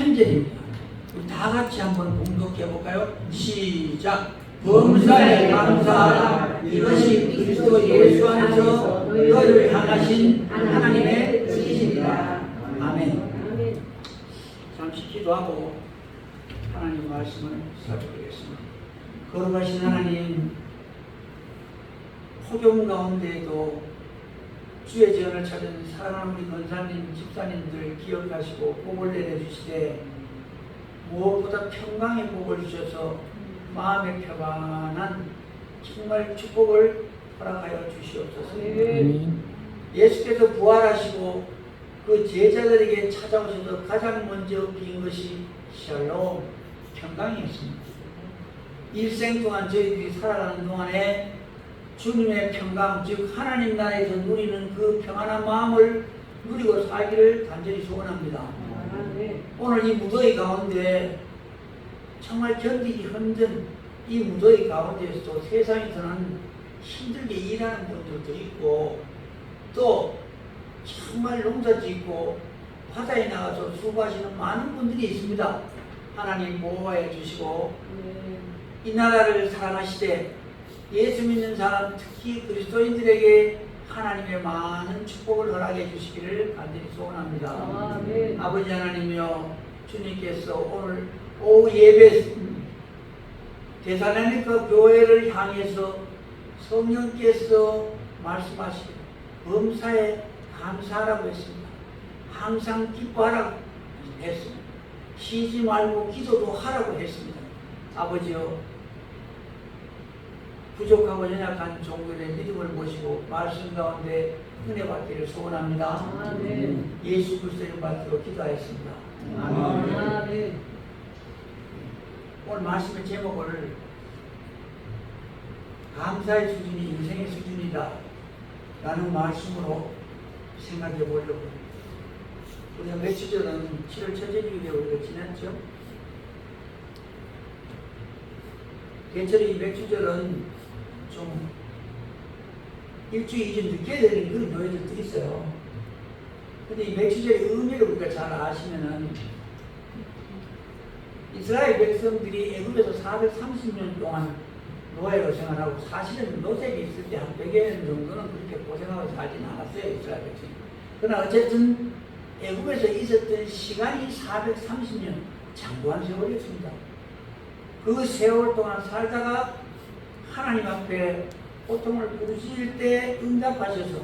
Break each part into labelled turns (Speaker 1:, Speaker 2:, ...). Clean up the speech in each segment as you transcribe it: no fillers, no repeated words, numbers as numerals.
Speaker 1: 한절입니다. 우리 다 같이 한번 공독해 볼까요? 시작. 범사에 감사하라. 이것이 그리스도 예수 안에서 너희를 향하신 하나님의 뜻이니라. 아멘. 잠시 기도하고 하나님 말씀을 살펴보겠습니다. 거룩하신 하나님, 폭염 가운데에도 주의 제언을 찾은 사랑하는 우리 권사님, 집사님들 기억하시고 복을 내려주시되 무엇보다 평강의 복을 주셔서 마음의 평안한 정말 축복을 허락하여 주시옵소서. 예수께서 부활하시고 그 제자들에게 찾아오셔서 가장 먼저 빈 것이 샬롬, 평강이었습니다. 일생 동안 저희들이 살아가는 동안에 주님의 평강, 즉 하나님 나라에서 누리는 그 평안한 마음을 누리고 살기를 간절히 소원합니다. 오늘 이 무더위 가운데 정말 견디기 힘든 이 무더위 가운데서도 세상에서는 힘들게 일하는 분들도 있고 또 정말 농사 짓고 바다에 나가서 수고하시는 많은 분들이 있습니다. 하나님 보호해 주시고 이 나라를 사랑하시되 예수 믿는 사람, 특히 그리스도인들에게 하나님의 많은 축복을 허락해 주시기를 간절히 소원합니다. 아버지 하나님이여, 주님께서 오늘 오후 예배 데살로니가 교회를 향해서 성령께서 말씀하시고 범사에 감사하라고 했습니다. 항상 기뻐하라고 했습니다. 쉬지 말고 기도도 하라고 했습니다. 아버지여, 부족하고 연약한 종들의 믿음을 모시고 말씀 가운데 은혜 받기를 소원합니다. 예수 그리스도의 받기로 기도하였습니다. 아멘. 오늘 말씀의 제목을 감사의 수준이 인생의 수준이다 라는 말씀으로 생각해 보려고. 우리가 며칠 전은 7월 첫째 주일에 우리가 지났죠. 대체로 이 며칠 전은 좀 일주일 좀 늦게 되는 그런 교회들도 있어요. 근데 이 며칠 전의 의미를 우리가 잘 아시면은 이스라엘 백성들이 애굽에서 430년 동안 노예로 생활하고 사실은 노색이 있을 때 한 100여 년 정도는 그렇게 고생하고 살지는 않았어요, 이스라엘 백성이. 그러나 어쨌든 애굽에서 있었던 시간이 430년 장구한 세월이었습니다. 그 세월 동안 살다가 하나님 앞에 고통을 부르실 때 응답하셔서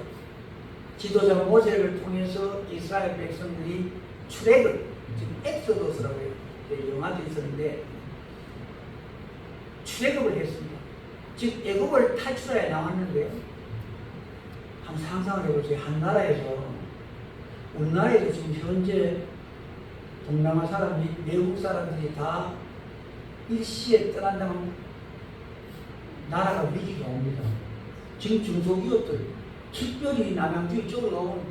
Speaker 1: 지도자 모세를 통해서 이스라엘 백성들이 출애굽, 지금 엑소더스라고 해요. 영화도 있었는데 출애굽을 했습니다. 즉 애굽을 탈출하여 나왔는데요. 한번 상상을 해보세요. 한 나라에서, 우리나라에서 지금 현재 동남아 사람들이, 외국 사람들이 다 일시에 떠난다면 나라가 위기가 옵니다. 지금 중소기업들, 특별히 남양주 이쪽으로 나오면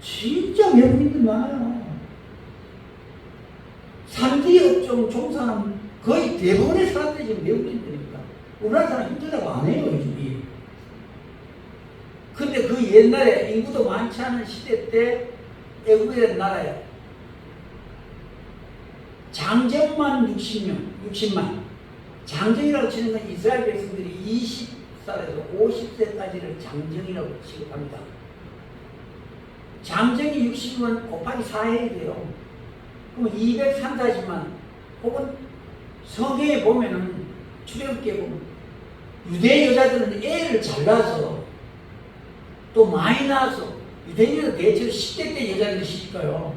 Speaker 1: 진짜 외국인들 많아요. 3D 업종 종사는 거의 대부분의 사람들이 지금 외국인들입니다. 우리나라 사람 힘들다고 안 해요, 요즘이. 근데 그 옛날에 인구도 많지 않은 시대 때 애굽이라는 나라에 장정만 60만. 장정이라고 치는 건 이스라엘 백성들이 20살에서 50세까지를 장정이라고 취급합니다. 장정이 60은 곱하기 4해야 돼요. 그러면 240만. 혹은 성경에 보면은 출애굽기에 보면 유대 여자들은 애를 잘 낳아서 또 많이 낳아서, 유대인들은 대체로 10대 때 여자들이 시집가요.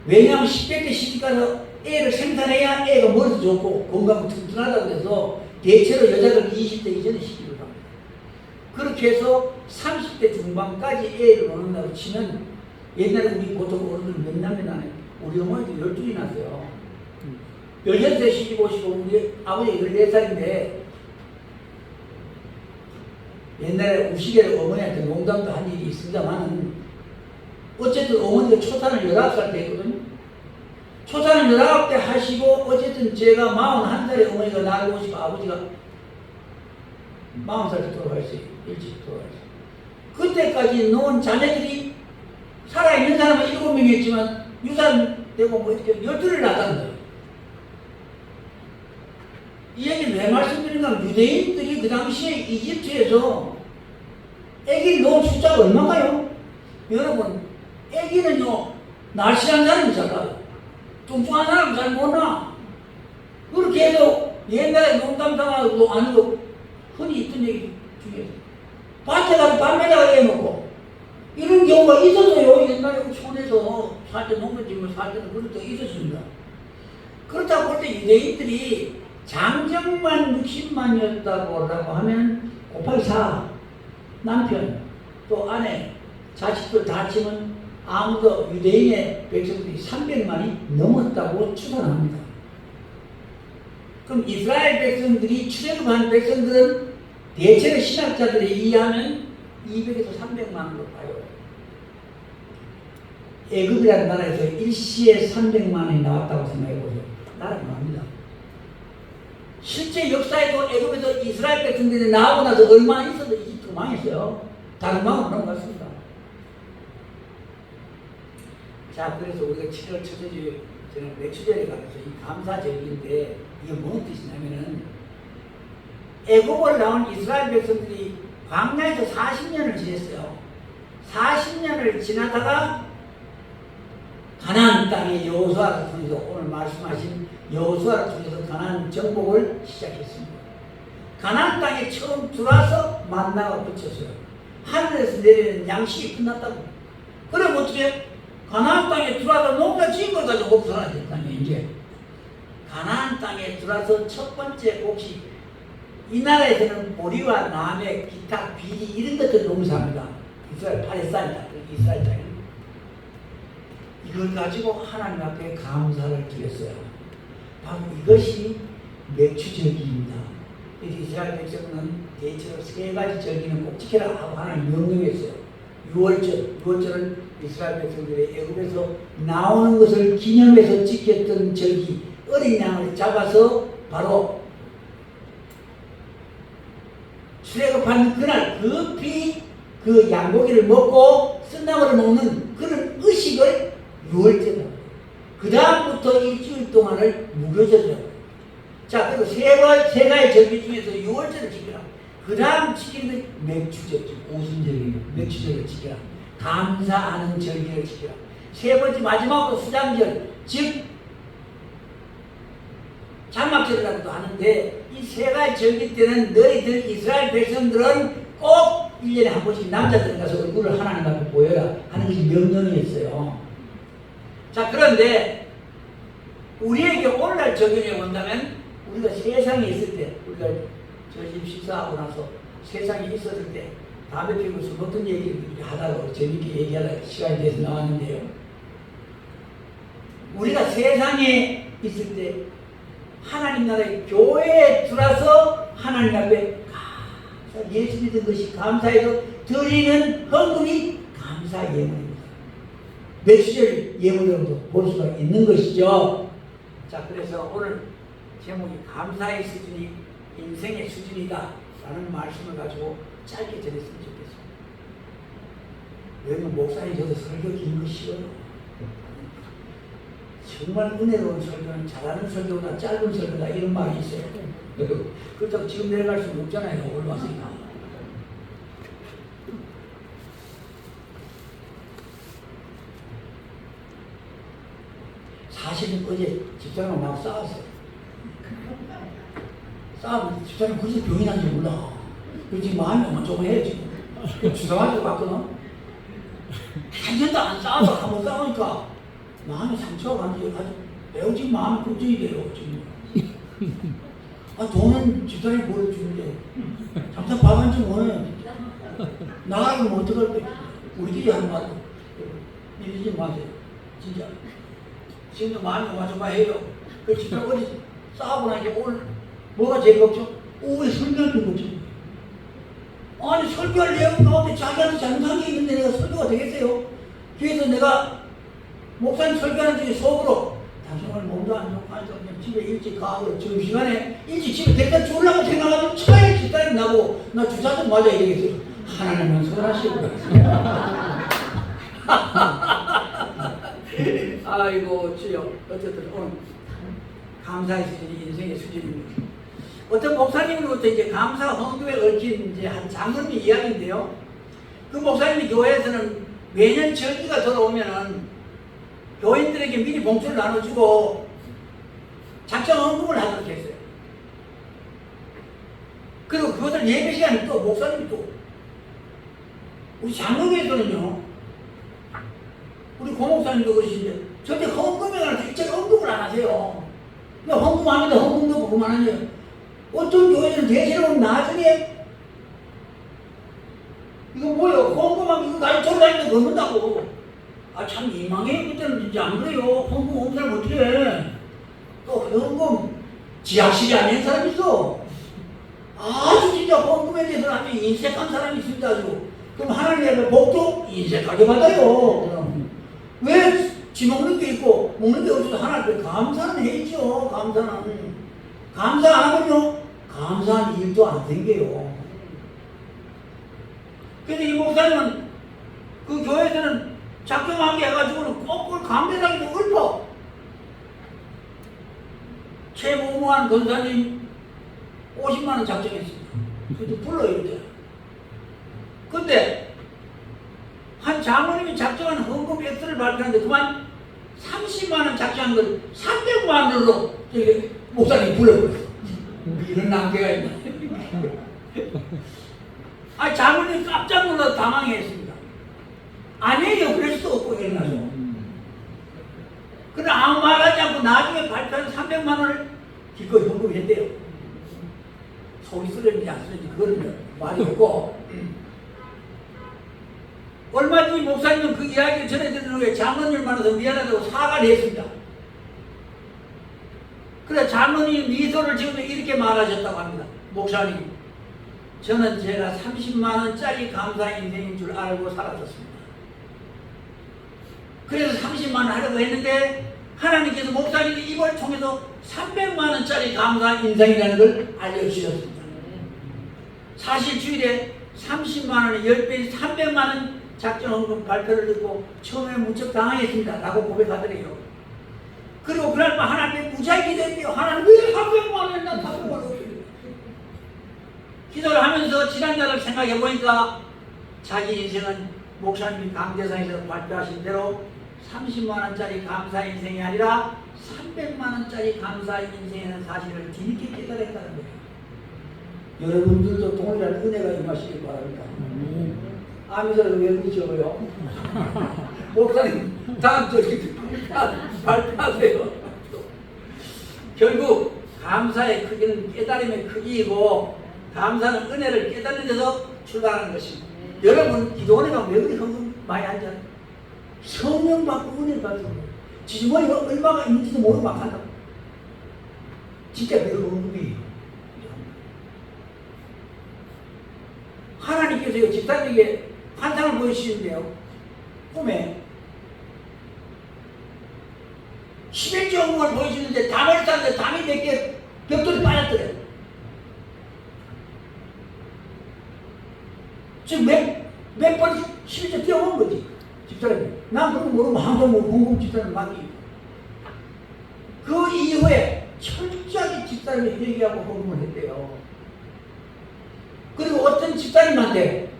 Speaker 1: 왜냐하면 10대 때 시집가서 애를 생산해야 애가 머리도 좋고 건강도 튼튼하다고 해서 대체로 여자들은 20대 이전에 시집을 갑니다. 그렇게 해서 30대 중반까지 애를 낳는다고 치면, 옛날에 우리 보통 어른들 몇 남매 나요? 우리 어머니도 12이 났어요. 16세 시집 오시고 우리 아버지 14살인데 옛날에 우시게 어머니한테 농담도 한 일이 있습니다만 어쨌든 어머니가 초산을 19살 때 했거든요. 초산을 19때 하시고 어쨌든 제가 41살에 어머니가 나를 오시고 아버지가 40살 때 돌아가셨어요. 일찍 돌아가셨어요. 그때까지 놓은 자녀들이 살아있는 사람은 7명이었지만 유산 되고 뭐 이렇게 열두를 낳았다는 거예요. 이 얘기를 왜 말씀드리냐면 유대인들이 그 당시에 이집트에서 아기를 놓은 숫자가 얼마가요? 여러분 아기는요 날씬한 사람이 잘 나요. 뚱뚱한 사람은 잘 못 나. 그렇게 해도 옛날에 농담당하고 아니고 흔히 있던 얘기 중에 밭에 가서 밤에다가 해놓고 이런 경우가 있었어요. 옛날에 촌에서 살 때 농민집을 살 때는 그런 적이 있었습니다. 그렇다고 볼 때 유대인들이 장정만 60만이었다고 하면 곱하기 4 남편 또 아내 자식들 다 치면 아무도 유대인의 백성들이 300만이 넘었다고 추산합니다. 그럼 이스라엘 백성들이 출애굽한 백성들은 대체로 신학자들이 이해하면 200에서 300만으로 봐요. 애굽이라는 나라에서 일시에 300만이 나왔다고 생각해보세요. 나라가 뭡니다. 실제 역사에도 애굽에서 이스라엘 백성들이 나오고 나서 얼마 있어도 이집트가 망했어요. 다른 망은 넘어갔습니다. 자, 그래서 우리가 7월 첫째 주에 저는 맥주절에 가서 이 감사절기인데 이게 무슨 뜻이냐면은 애굽을 나온 이스라엘 백성들이 광야에서 40년을 지냈어요. 40년을 지나다가 가나안 땅에 여호수아를 통해서 오늘 말씀하신 여호수아를 통해서 가나안 정복을 시작했습니다. 가나안 땅에 처음 들어와서 만나가 붙였어요. 하늘에서 내리는 양식이 끝났다고. 그럼 어떻게 가나안 땅에 들어와서 농사 지은 걸 가지고 먹고 살아야 된다며 이제. 가나안 땅에 들어와서 첫 번째 곡식 이 나라에서는 보리와 남의 기타 비리 이런 것들 농사합니다. 이스라엘 팔레스타인이다. 이스라엘 땅에 이걸 가지고 하나님 앞에 감사를 드렸어요. 바로 이것이 맥주절기입니다. 이스라엘 백성은 대체로 세 가지 절기는 꼭 지켜라 하고 하나님 명령했어요. 6월절은 이스라엘 백성들이 애굽에서 나오는 것을 기념해서 지켰던 절기, 어린 양을 잡아서 바로 출애굽한 그날 급히 그 양고기를 먹고 쓴나물을 먹는 그런 의식을 6월절이라고 해요. 그 다음부터 일주일 동안을 무교절이라고. 자, 그리고 세 가지 절기 중에서 6월절을 지켜라. 그 다음 지키는 맥주절, 오순절이에요. 맥주절을 지켜라. 감사하는 절기를 지켜라. 세 번째 마지막으로 수장절, 즉 장막절이라고도 하는데 이 세 가지 절기 때는 너희들 이스라엘 백성들은 꼭 1년에 한 번씩 남자들 가서 얼굴을 하나님 앞에 보여라 하는 것이 명령이었어요. 자, 그런데 우리에게 오늘날 적용해 본다면 우리가 세상에 있을 때, 우리가 저 집 식사하고 나서 세상에 있었을 때 담배 피우고 술 먹던 얘기를 하다가 재밌게 얘기하다가 시간이 돼서 나왔는데요. 우리가 세상에 있을 때 하나님 나라의 교회에 들어와서 하나님 앞에 예수 믿은 것이 감사해서 드리는 헌금이 감사 예물입니다. 맥주절 예물로도 볼 수가 있는 것이죠. 자, 그래서 오늘 제목이 감사의 수준이 인생의 수준이다 라는 말씀을 가지고 짧게 전했으면 좋겠습니다. 왜냐면 목사님 저도 설교 긴 거 싫어요. 정말 은혜로운 설교는 잘하는 설교보다 짧은 설교다 이런 말이 있어요. 그렇다고 지금 내려갈 수는 없잖아요. 올라왔으니까. 사실은 어제 집사람하고 막 싸웠어요. 싸우면 집사람 그래서 병이 난지 몰라. 그래서 마음이 어마어마해 지금. 주사가지고 갔거든. 한 년도 안 싸워서 한번 싸우니까 마음이 상처가 완전히 아주 매우 지금 마음이 걱정이 돼요 지금. 돈은 집사람이 보여주는데 잠깐 밥 한 점 원해. 나가면 어떡할 거야. 우리끼리 하는 말로 밀리지 마세요. 진짜. 지금도 마음이 어마어마해요. 그 집사람 어디 싸우고 나니까 오늘 뭐가 제일 걱정? 오후에 설교할 때 걱정. 아니 설교할 내용 가운데 자기한테 잘못한 게 있는데 내가 설교가 되겠어요? 그래서 내가 목사님 설교하는 중에 속으로 당신 오늘 몸도 안 좋고 하니까 그냥 집에 일찍 가고 점심시간에 일찍 집에 데려다 주려고 생각하면 차에 뒷다리 나고 나 주사 좀 맞아야 되겠어요. 하나님은 선하시고 아 아이고 주여 어쨌든 오늘 감사의 수준이 인생의 수준입니다. 어떤 목사님으로부터 이제 감사 헌금에 얽힌 이제 한 장로님 이야기인데요. 그 목사님이 교회에서는 매년 절기가 돌아오면은 교인들에게 미리 봉투를 나눠주고 작정 헌금을 하도록 했어요. 그리고 그것을 예배 시간에 또 목사님이 또 우리 장로교에서는요, 우리 고목사님도 그러시는데 절대 헌금에 관해서 일체 헌금을 안 하세요. 그냥 헌금합니다. 헌금 넣고 그만하냐. 어떤 교회는 대체로는 나중에 이거 뭐예요? 헌금하면 이거 가지고 돌아다니면서 걷는다고. 아, 참 이망해. 그때는 진짜 안 그래요. 헌금 없는 사람 어떻게 해. 또 헌금 지하실에 안 낸 사람 있어. 아주 진짜 헌금에 대해서 아주 인색한 사람이 있습니다. 아주. 그럼 하나님 앞에 복도 인색하게 받아요. 왜 지먹는 게 있고 먹는 게 없어도 하나님 앞에 감사는 해야죠. 감사는. 감사 안 하면요, 감사한 일도 안 생겨요. 근데 이 목사님은 그 교회에서는 작정하게 해가지고는 꼭 감사하기도 읊어. 최무무한 권사님 50만원 작정했습니다. 그래도 불러요, 이제. 근데 한 장로님이 작정한 헌금 액수를 발표하는데 그만 30만원 작정한 걸 300만원으로 저기 목사님이 불러버렸어. 이런 낭패가 있나. 아, 장로님 깜짝 놀라서 당황했습니다. 아니에요, 그럴 수 없고 일어나서. 그러나 아무 말 하지 않고 나중에 발표한 300만원을 기꺼이 헌금했대요. 속이 쓰렸는지 안 쓰렸는지 그거는 말이 없고. 얼마 뒤 목사님은 그 이야기를 전해드리는 후에 장로님을 만나서 미안하다고 사과를 했습니다. 그래 장로님이 미소를 지으며 이렇게 말하셨다고 합니다. 목사님, 저는 제가 30만원짜리 감사 인생인 줄 알고 살았었습니다. 그래서 30만원 하려고 했는데 하나님께서 목사님 입을 통해서 300만원짜리 감사 인생이라는 걸 알려주셨습니다. 사실 주일에 30만원에 10배 300만원 작정헌금 발표를 듣고 처음에 무척 당황했습니다 라고 고백하더래요. 그리고 그날 밤 하나님께 무지하게 기도했대요. 하나님 왜 300만원을 난 300만원 기도를 하면서 지난날을 생각해 보니까 자기 인생은 목사님이 강대상에서 발표하신 대로 30만원짜리 감사 인생이 아니라 300만원짜리 감사 인생이라는 사실을 뒤늦게 깨달았다는 거예요. 여러분들도 동일한 은혜가 임하시길 바랍니다. 아미서라도 왜 그러셔요? 목사님 다음 주에 발표하세요. 결국 감사의 크기는 깨달음의 크기이고 감사는 은혜를 깨닫는 데서 출발하는 것입니다. 여러분 기도원에 가면 왜 그리 헌금 많이 하잖아요? 성령 받고 은혜를 받는 거예요. 지주머니가 얼마가 있는지도 모르고 막 한다고. 진짜 그 헌금이에요. 하나님께서 집사님에게 환상을 보여주시는데요. 꿈에 11조 헌금을 보여주는데 담을 쌌는데 담이 몇 개 벽돌이 빠졌더래요. 지금 몇 번 11조 뛰어온 거지. 집사람이. 난 그런 거 모르고 항상 뭐 헌금 집사람 맡기고. 그 이후에 철저하게 집사람이 회개하고 헌금을 했대요. 그리고 어떤 집사님한테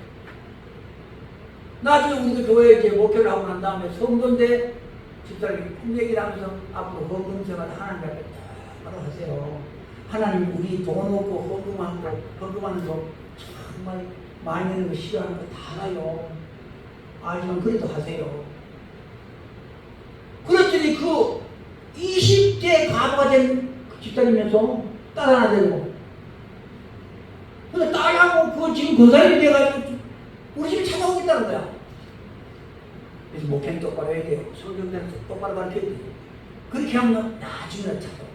Speaker 1: 나중에 우리 교회에 이제 목회를 하고 난 다음에 성도인데 집사님이 꿈 얘기를 하면서 앞으로 헌금 생활 하나님 앞에 딱 하세요. 하나님 우리 돈 없고 헌금하는 거 정말 많이 내는 거 싫어하는 거 다 알아요. 알지만 그래도 하세요. 그랬더니 그 20대 가부가 된 집사님이면서 딸 하나 되고 근데 딸하고 그 지금 권사님이 돼가지고 우리 집에 찾아오겠다는 거야. 그래서 목회는 똑바로 해야 돼요. 성경대로 똑바로 가르쳐야 돼요. 그렇게 하면 나중에 찾아와.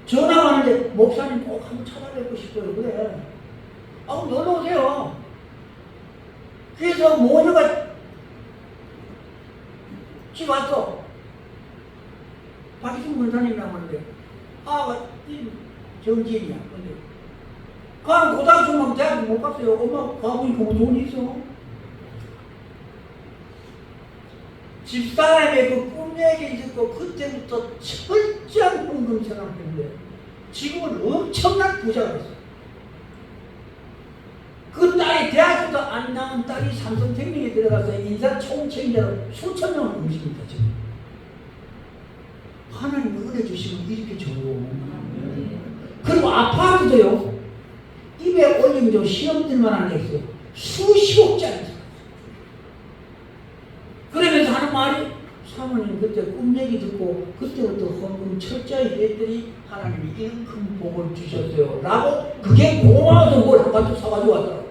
Speaker 1: 전화 왔는데 목사님 꼭 한번 찾아뵙고 싶어요. 그래. 그럼 놀러 오세요. 그래서 모녀가 집 왔어. 박희순 권사님이라고 하는데 정지인이야. 근데 그럼 고등학교 만 대학교 못 갔어요. 엄마 가보니까 뭐 돈이 있어. 집사람의 그 꿈 얘기를 듣고 그때부터 철저한 헌금 생활을 했는데 지금은 엄청난 부자가 됐어요. 그 딸이 대학교도 안 나온 딸이 삼성생명에 들어가서 인사총책임자로 수천 명을 움직입니다. 지금. 하나님 은혜 주시면 이렇게 좋은. 그리고 아파트도요, 입에 올리면 좀 시험들만 안 했어요. 수십억짜리. 그러면서 하는 말이, 사모님 그때 꿈 얘기 듣고 그때부터 헌금 철저히 했더니 하나님이 이런 큰 복을 주셨어요 라고, 그게 고마워서 뭘 한 가지 사가지고 왔더라고.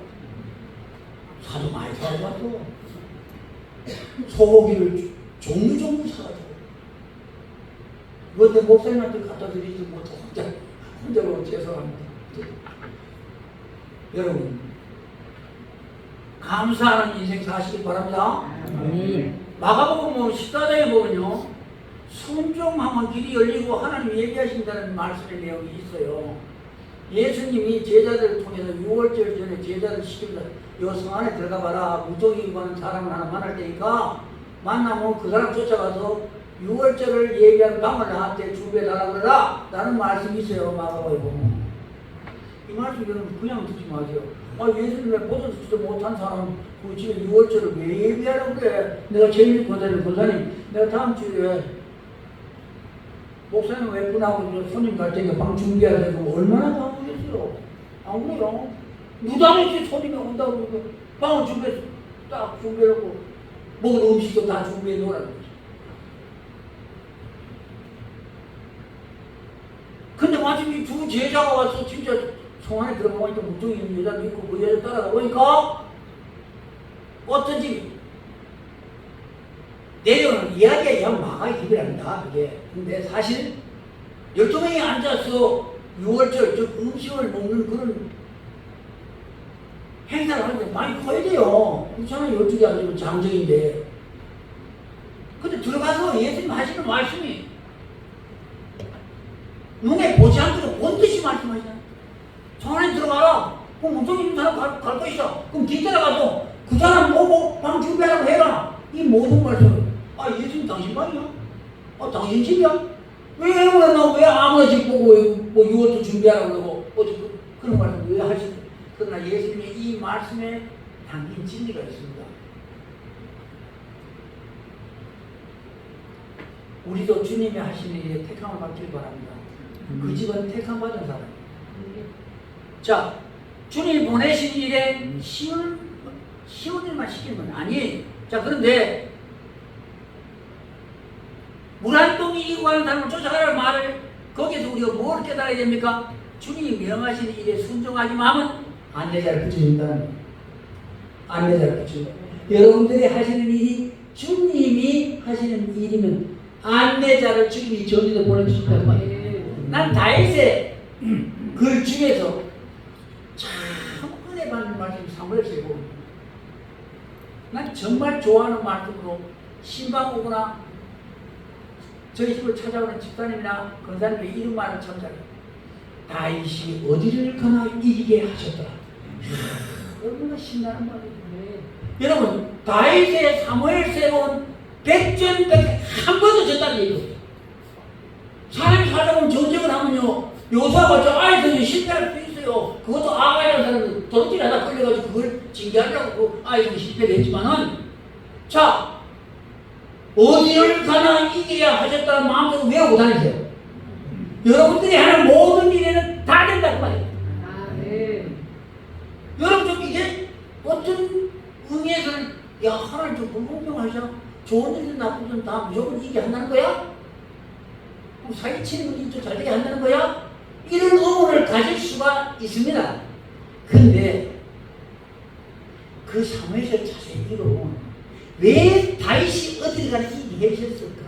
Speaker 1: 사도 많이 사가지고 왔어. 소고기를 종류 사가지고. 그런데 목사님한테 갖다 드리지 못하고 혼자로 죄송합니다. 여러분, 감사하는 인생 사시기 바랍니다. 마가복음 14장에 보면요, 순종하면 길이 열리고 하나님이 얘기하신다는 말씀의 내용이 있어요. 예수님이 제자들을 통해서 6월절 전에 제자를 시킵니다. 요 성 안에 들어가 봐라. 무속인 거는 사람을 하나 만날 테니까 만나면 그 사람 쫓아가서 6월절을 예비하는 방을 나한테 준비해달라고 그러라 라는 말씀이 있어요. 마가복음에 보면. 이 말씀 여러분 그냥 듣지 마세요. 예수님의 보도 듣지도 못한 사람 그 집에 6월절을 왜 예비하라고 그래. 내가 제일 권사님 내가 다음 주에 목사님 외분하고 손님 갈 테니까 방 준비해야 되고 얼마나 바쁘겠어요. 안 그래요? 무당했지 손님이 온다고 그러고 방을 딱 준비해놓고 먹을 음식도 다 준비해 놓으라고. 근데 마침 이 두 제자가 와서 진짜 성 안에 들어가보니까 무통이 있는 여자도 있고 그 여자 따라가 보니까 어떤 집이 내려오는 이야기가 양 마가의 기별합니다. 그게. 근데 사실 12명이 앉아서 6월절 즉 음식을 먹는 그런 행사를 하는데 많이 커야 돼요. 그렇잖아요. 12개 앉으면 장정인데. 근데 들어가서 예수님 하시는 말씀이 눈에 보지 않고도 본듯이 말씀하시잖아요. 성 안에 들어가라. 그럼 무속 있는 사람 갈 것이다. 그럼 뒤따라가서 그 사람 보고 방 준비하라고 해라. 이 모든 말씀을 예수님 당신 방이야? 당신 집이야? 왜 아무나 집 보고 뭐 6월도 준비하라고 그러고 그런 말씀 왜 하시는? 그러나 예수님의 이 말씀에 담긴 진리가 있습니다. 우리도 주님이 하시는 일에 택함을 받길 바랍니다. 그 집은 택함 받은 사람이에요. 자, 주님이 보내신 일에 쉬운 일만 시키는 건 아니에요. 자, 그런데 물 한 동이 이고 가는 사람을 쫓아가라는 말을 거기서 우리가 뭘 깨달아야 됩니까? 주님이 명하신 일에 순종하기만 하면 안내자를 붙여준다는 거예요. 안내자를 붙여준다. 여러분들이 하시는 일이 주님이 하시는 일이면 안내자를 주님이 저기서 보내주신단 말이에요. 난 다윗의 글 중에서 참 은혜 받는 말씀 사무엘서에 봅니다. 난 정말 좋아하는 말씀으로 신방 오거나 저희 집을 찾아오는 집사님이나 권사님의 이름만을 참 잘해요. 다윗이 어디를 가나 이기게 하셨더라. 얼마나 신나는 말이에요. 여러분, 다윗의 사무엘서에 보면 백전백전 한 번도 졌다는 얘기예요. 사람이 살다 보면 전쟁을 하면요, 요사가 저 아이들이 실패할 수 있어요. 그것도 아가이라는 사람은 도둑질하다 끌려가지고 그걸 징계하려고 그 아이들이 실패를 했지만은, 자, 어디를 가나 이겨야 하셨다는 마음으로 외우고 다니세요. 여러분들이 하는 모든 일에는 다 된다는 말이에요. 여러분 좀 이게 어떤 의미에서 하나님 좀 불공평하셔? 좋은 일은 나쁜 일은 다 무조건 이기게 한다는 거야? 사기치는 분이 좀 잘되게 한다는 거야? 이런 의문을 가질 수가 있습니다. 근데 그 사무엘서 자세히 읽어보면 왜 다윗이 어디를 가나 이기게 하셨을까?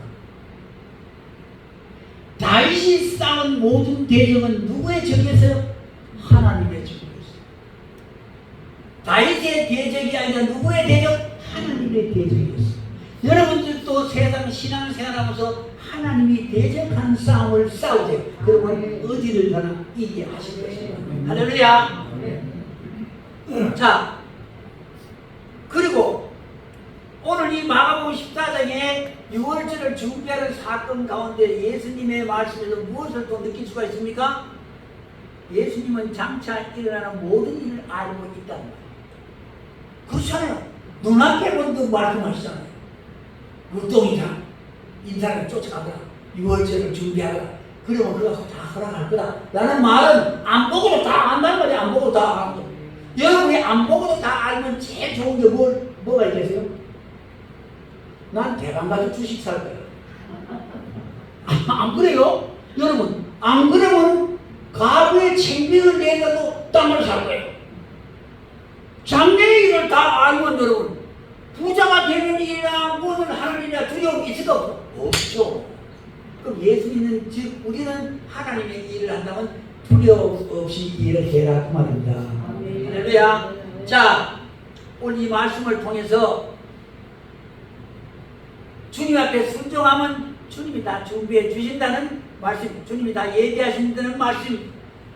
Speaker 1: 다윗이 쌓은 모든 대적은 누구의 적이었어요? 하나님의 적이었어요. 다윗의 대적이 아니라 누구의 대적? 하나님의 대적이었어요. 여러분들도 세상 신앙을 생활하면서 하나님이 대적한 싸움을 싸우세요. 그러면 어디를 가나 이기게 하실 것입니다. 할렐루야. 자, 그리고 오늘 이 마가복음 14장에 유월절을 준비하는 사건 가운데 예수님의 말씀에서 무엇을 또 느낄 수가 있습니까? 예수님은 장차 일어나는 모든 일을 알고 있다는 거예요. 그렇잖아요. 눈앞에 본도 말씀하시잖아요. 물동이다. 인사를 쫓아가거라. 유월절을 준비하거라. 그러면 그가 다 허락할 거다. 라는 말은 안 보고도 다 안다는 거지. 안 보고도 다 안다. 여러분이 안 보고도 다 알면 제일 좋은 게 뭐가 있겠어요? 난 대박 가서 주식 살 거야. 안 그래요? 여러분, 안 그러면 가부의 챙비를 내다도 땅을 살 거예요. 장래의 일을 다 알면 여러분, 부자가 되는 일이나 무엇을 하는 일이나 두려움이 있을까? 없죠. 그럼 예수 믿는 즉 우리는 하나님의 일을 한다면 두려움 없이 일을 해라 그 말입니다. 할렐루야. 자, 오늘 이 말씀을 통해서 주님 앞에 순종하면 주님이 다 준비해 주신다는 말씀, 주님이 다 예비하신다는 말씀.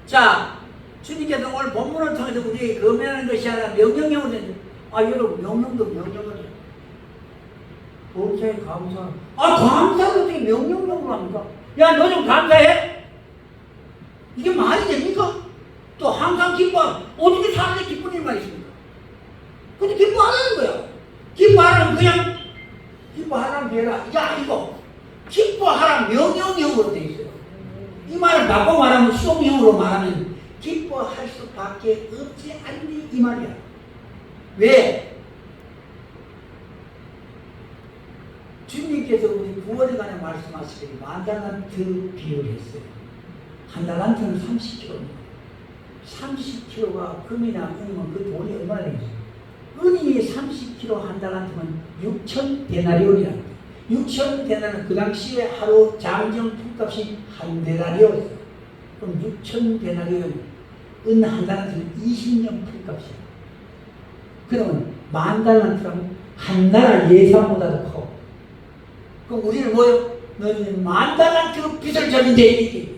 Speaker 1: 자, 주님께서 오늘 본문을 통해서 우리에게 금연하는 것이 아니라 명령형으로 되는. 여러분, 명령도 명령을 해요. 범사에 감사. 감사도 어떻게 명령형으로 합니까? 야, 너 좀 감사해? 이게 말이 됩니까? 또 항상 기뻐. 어떻게 사람이 기쁜 일만 있습니까? 근데 기뻐하라는 거야. 기뻐하라면 그냥 기뻐하라면 되라. 야, 이거 기뻐하라 명령형으로 돼 있어요. 이 말을 바꿔 말하면 수동형으로 말하면 기뻐할 수밖에 없지 않니 이 말이야. 왜? 주님께서 우리 구원에 관해 말씀하시기를 만달란트 비유를 했어요. 한 달란트는 30kg입니다. 30kg가 금이나 은이면 그 돈이 얼마나 되겠어요? 은이 30kg 한 달란트면 6,000데나리온이랍니다. 6,000데나리온 그 당시에 하루 장정 품값이 한 데나리온이었어요. 그럼 6,000데나리온 은 한 달란트는 20년 품값이에요. 그러면 만 달란트라면 한 나라 예산보다도 커. 그럼 우리는 뭐요? 너희는 만 달란트 빚을 졌는데 이게.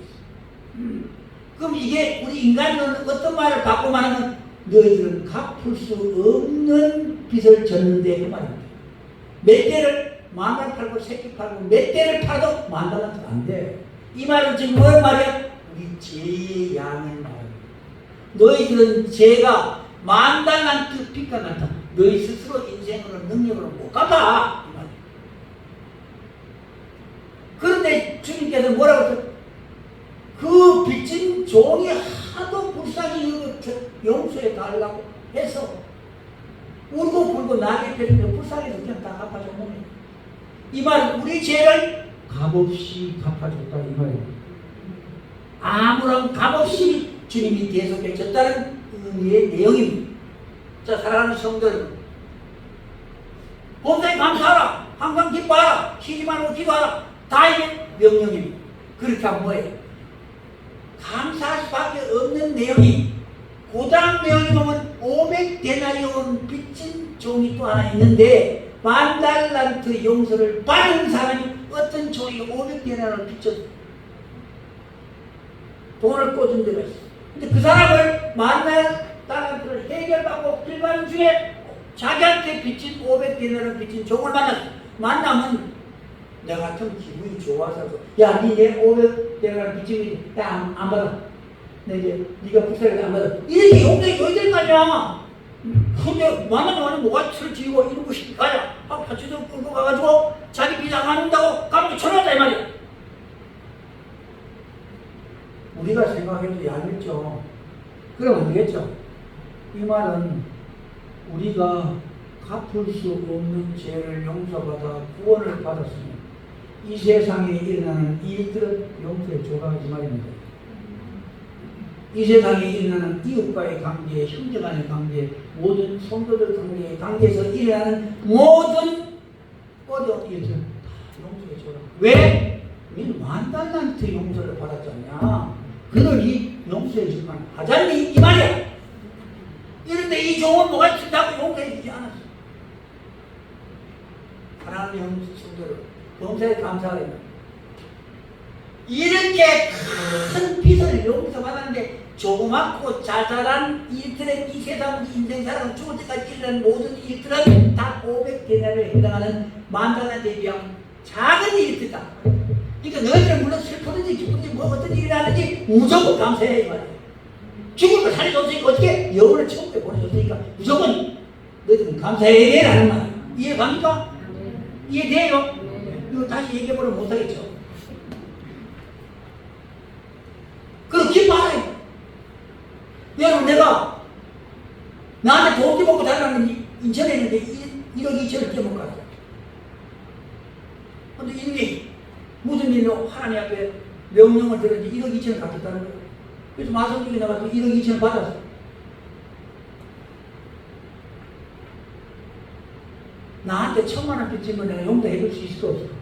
Speaker 1: 그럼 이게 우리 인간은 어떤 말을 바꿔 말하면 너희들은 갚을 수 없는 빚을 졌는데 그 말입니다. 몇 대를 만 달 팔고 새끼 팔고 몇 대를 팔아도 만 달란트가 안 돼. 이 말은 지금 뭐의 말이야? 우리 죄의 양의 말입니다. 너희들은 죄가 만 달란트 빚과 같아. 너희 스스로 인생으로 능력으로 못 갚아. 이 말이야. 그런데 주님께서 뭐라고 했어요? 그 빚진 종이 하도 불쌍히 용서해 달라고 해서 울고 불고 나게 되는데 불쌍해서 그냥 다 갚아줘 놓는 이 말은 우리 죄를 값없이 갚아줬다 이 말입니다. 아무런 값없이 주님이 계속해 줬다는 의미의 내용입니다. 자, 사랑하는 성도 여러분, 범사에 감사하라, 항상 기뻐하라, 쉬지 말고 기도하라, 다 이게 명령입니다. 그렇게 하면 뭐예요? 감사할 수밖에 없는 내용이 고당 내용이 보면 500데나리온 빚진 종이 또 하나 있는데 만 달란트 용서를 받은 사람이 어떤 종이 500데나리온을 빚졌어. 돈을 꽂은 데가 있어. 근데 그 사람을 만 달란트를 해결받고 빌받은 중에 자기한테 빚진 500데나리온 빚진 종을 만났어. 만나면 내 같으면 기분이 좋아서 야, 니 내 500데나리온 빚진 거 안 받아. 내 이제 네가 불쌍해서 안 받아. 이렇게 용서해 줘야 될 거 아니야. 근데 만나면 뭐가 틀지고 이러고 싶을까요? 같이 좀 끌고 가가지고 자기 비상 안 한다고 감옥에 쳐놨다 이 말이야. 우리가 생각해도 얄밉죠. 그럼 안 되겠죠. 이 말은 우리가 갚을 수 없는 죄를 용서받아 구원을 받았으면 이 세상에 일어나는 일들은 용서해 줘라 이 말입니다. 이 세상에 일어나는 이웃과의 관계, 형제 간의 관계, 모든 성도들 관계에서 일어나는 모든 어려운 일들 다 용서해 줘라. 왜? 우리는 만달란트 용서를 받았지 않냐? 그러니 용서해 줄만 하자니 이 말이야. 이런데 이 종은 뭐가 있다고 용서해 주지 않았어. 하나님의 성도를 범사에 감사하라. 이렇게 큰 빚을 용서받았는데 조그맣고 자잘한 일들의 이 세상 인생사랑 죽을 때까지 일어나는 모든 일들은 다 500데나리에 해당하는 만달러에 비하면 작은 일들이다. 그러니까 너희들은 물론 슬프든지 기쁘든지 뭐 어떤 일이 하든지 무조건 감사해야 이 말이야. 죽을 걸 살려줬으니까 어떻게 영혼을 천국에 보내줬으니까 무조건 너희들은 감사해야 라는 말. 이해갑니까? 이해돼요? 이거 다시 얘기해보면 못하겠죠. 그럼 기뻐하래. 여러분, 내가 나한테 도끼 먹고 달라는 인천에 있는데 1억 2천을 떼먹고 갔어. 근데 이미 무슨 일로 하나님 앞에 명령을 들었는지 1억 2천을 갚겠다는 거예요. 그래서 마성중에 나가서 1억 2천을 받았어. 나한테 1,000,000원 빚진 거 내가 용서해 줄 수 있을까 없을까?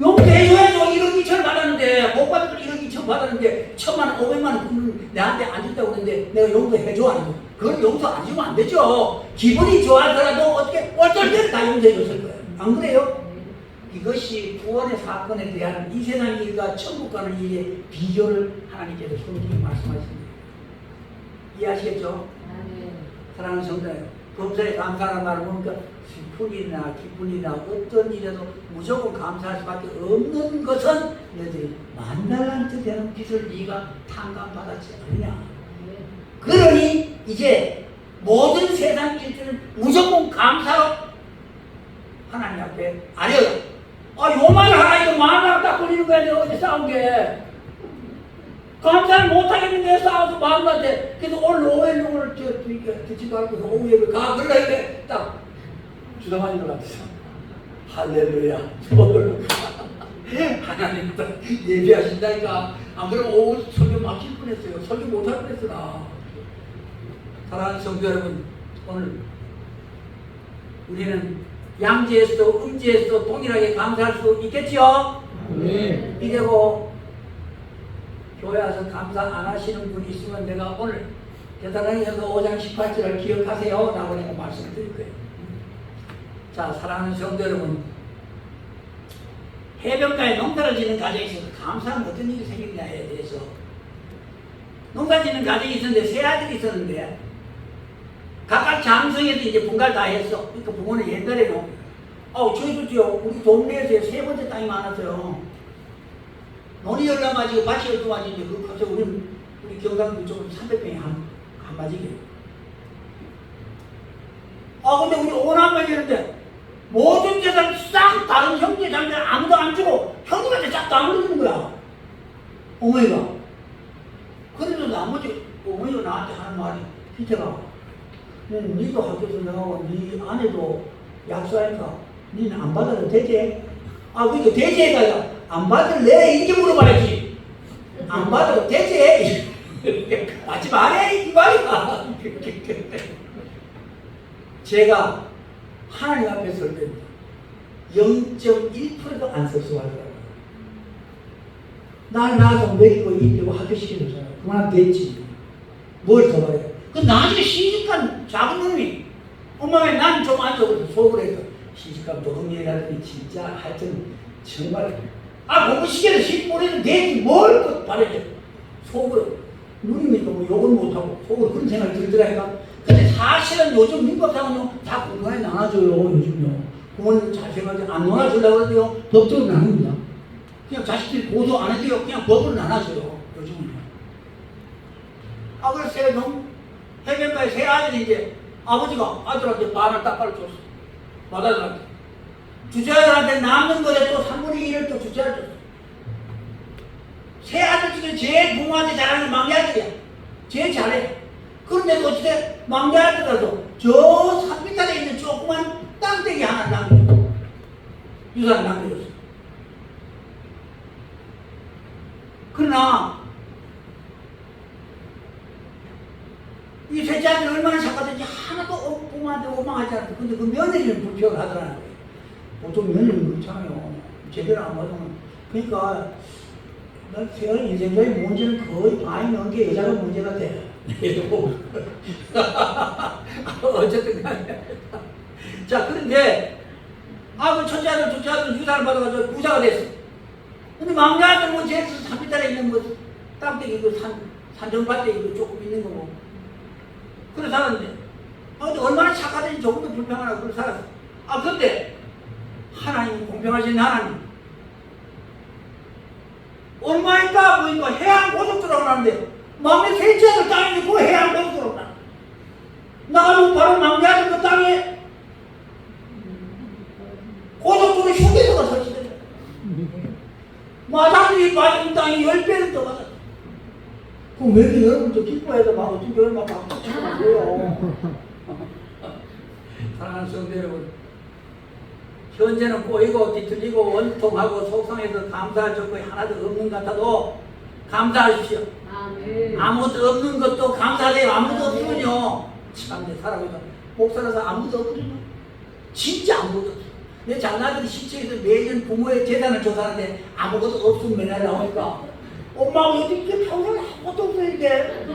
Speaker 1: 용서해줘야죠. 1억 2천 받았는데, 못 받은 걸 1억 2천 받았는데, 1,000,000원, 500,000원 내한테 안 줬다고 그러는데, 내가 용서해줘, 안 줘? 그걸 용서 안 주면 안 되죠. 기분이 좋아서라도 어떻게, 어쩔 때는 다 용서해줬을 거예요. 안 그래요? 이것이 구원의 사건에 대한 이 세상 일과 천국 가는 일의 비교를 하나님께서 성경에 말씀하십니다. 이해하시겠죠? 사랑하는 성도님, 범사에 감사하는 말은 뭡니까? 슬픈 일이나 기쁜 일이나 어떤 일에도 무조건 감사할 수밖에 없는 것은 너희들이 만달란트 되는 빚을 네가 탕감받았지 않느냐. 그러니 이제 모든 세상 일들은 무조건 감사로 하나님 앞에 아뢰어라. 아, 요 말을 하나 이거 마음을 딱 걸리는 거야. 내가 어제 싸운 게 감사를 못하겠는데 싸워서 마음한테. 그래서 오늘 오해를 듣지도 않고 오후에 가 그러니까 딱 주담아니 일어났어. 할렐루야. 하나님 예비하신다니까. 안 그러면 오후 설교 막힐 뻔했어요. 설교 못할 뻔했어 나. 사랑하는 성도 여러분, 오늘 우리는 양지에서도 음지에서도 동일하게 감사할 수 있겠지요? 네. 이되고 교회 와서 감사 안 하시는 분이 있으면 내가 오늘 대단하게서 5장 18절을 기억하세요 라고 내가 말씀을 드릴 거예요. 자, 사랑하는 성도 여러분, 해변가에 농사를 짓는 가정에 있어서 감사한 어떤 일이 생기느냐에 대해서 농사 짓는 가정이 있었는데 세 아들이 있었는데 각각 장성에도 이제 분가를 다 했어. 그러니까 부모는 옛날에는 저희도 우리 동네에서 세 번째 땅이 많았어요. 논이 11마지고 밭이 12마지인데 그 갑자기 우리 경상도 쪽은 300평이 한 마지게. 근데 우리 오남매였는데 모든 재산 싹 다른 형제 자매들 아무도 안 주고 형님한테 싹 다 물어주는 거야. 어머니가. 그래도 나머지 어머니가 나한테 하는 말이 피태가 니도 학교에서 나가고 니 아내도 약수하니까 니는 안 받아도 되지? 그러니까 되지가 안 받을래? 이렇게 물어봐야지. 안 받아도 되지? 하지 말해 이 말이야. 제가 하나님 앞에 설 때 0.1%도 안 섭섭하더라고요. 날 낳아서 먹이고 입히고 학교 시켜줬잖아요. 그만 됐지. 뭘 더 바래? 나중에 시집간 작은 놈이 엄마 왜 난 좀 안 좋고 속으로 해서 시집가면 또 흥미라더니 진짜 하여튼 정말 공부 시계를 시집 보내도 되지 뭘 또 바래줘. 속으로 누님이니까 뭐 욕은 못하고 속으로 그런 생각이 들더라니까. 근데 사실은 요즘 민법상은요 다 공간에 나눠줘요. 요즘요 부모님 잘 생각해 안 나눠주려고 그러대요. 법적으로 나눕니다. 그냥 자식들이 고소 안 해도요 그냥 법으로 나눠줘요. 요즘은요. 그래서 제가 해변가에 세 아들이 이제 아버지가 아들한테 반을 딱 줬어. 맏아들한테. 둘째 아들한테 남는 거에 또 3분의 1을 또 둘째 아들 줬어. 세 아들 중에 제일 부모한테 잘하는 막내 아들이야. 제일 잘해. 그런데도 어떻게 막내 아들라도 저 산 밑에 있는 조그만 땅덩이 하나 남겨줘. 유산 남겨줬어. 그러나 이 셋째 아들이 얼마나 착하든지 하나도 부모한테 원망하지 않았어. 근데 그 며느리는 불평을 하더라는 거예요. 보통 며느리는 그렇잖아요. 제대로 안 받으면. 그러니까 난 세월 인생의 문제는 거의 반이 넘게 여자가 문제가 돼. 어쨌든 간에. 자, 그런데 그 첫째 아들, 둘째 아들 유산을 받아가지고 부자가 됐어. 근데 막내 아들은 뭐 제일 산비탈에 있는 뭐 땅덩이 그 한정밭에 이거 조금 있는 거고. 그래 살았는데. 근데 얼마나 착하든지 조금도 불평하라고 그래 살았어. 근데 하나님 공평하신 하나님. 얼마일까 보니까 해안 고속도로가 나는데 막내 셋째 아들 땅에 있고 해안 고속도로가 나. 나가지고 바로 막내 아들 그 땅에 고속도로 휴게소가 설치됐다. 마당들이 빠진 땅이 10배를 더 받았다. 그럼 왜 이렇게 여러분도 기뻐해서 막 어떻게 얼마 박수 치고 그래요. 사랑하는 성도 여러분, 현재는 꼬이고 뒤틀리고 원통하고 속상해서 감사할 적이 하나도 없는 것 같아도 감사하십시오. 아무것도 없는 것도 감사해요. 아무것도 없으면요 참내 살아보자. 목사라서 아무것도 없거든요. 진짜 아무것도 없어. 내 장남들이 시청에서 매년 부모의 재산을 조사하는데 아무것도 없으면 맨날 나오니까 엄마 어디 이렇게 평생 아무것도 없어 이게.